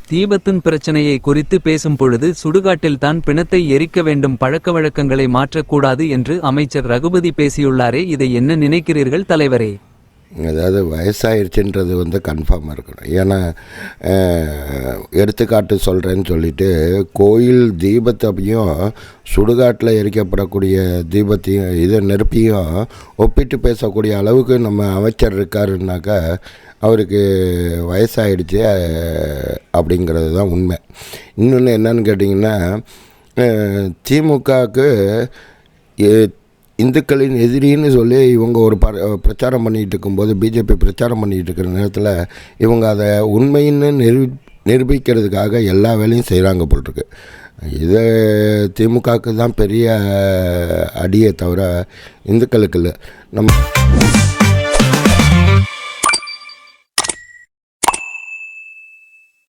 தீபத்தின் பிரச்சனையை குறித்து பேசும் பொழுது சுடுகாட்டில்தான் பிணத்தை எரிக்க வேண்டும், பழக்கவழக்கங்களை மாற்றக்கூடாது என்று அமைச்சர் ரகுபதி பேசியுள்ளாரே. இதை என்ன நினைக்கிறீர்கள் தலைவரே? அதாவது வயசாயிருச்சுன்றது கன்ஃபார்மாக இருக்கணும். ஏன்னா எடுத்துக்காட்டு சொல்கிறேன்னு சொல்லிட்டு கோயில் தீபத்தையும் சுடுகாட்டில் எரிக்கப்படக்கூடிய தீபத்தையும் நெருப்பையும் ஒப்பிட்டு பேசக்கூடிய அளவுக்கு நம்ம அமைச்சர் இருக்காருன்னாக்கா அவருக்கு வயசாகிடுச்சு அப்படிங்கிறது தான் உண்மை. இன்னொன்று என்னன்னு கேட்டிங்கன்னா, திமுகவுக்கு இந்துக்களின் எதிரின்னு சொல்லி இவங்க ஒரு பிரச்சாரம் பண்ணிகிட்டு இருக்கும்போது, பிஜேபி பிரச்சாரம் பண்ணிகிட்டு இருக்கிற நேரத்தில் இவங்க அதை உண்மைன்னு நிரூபிக்கிறதுக்காக எல்லா வேலையும் செய்கிறாங்க போட்டிருக்கு. இது திமுகவுக்கு தான் பெரிய அடியே தவிர இந்துக்களுக்கு இல்லை. நம்ம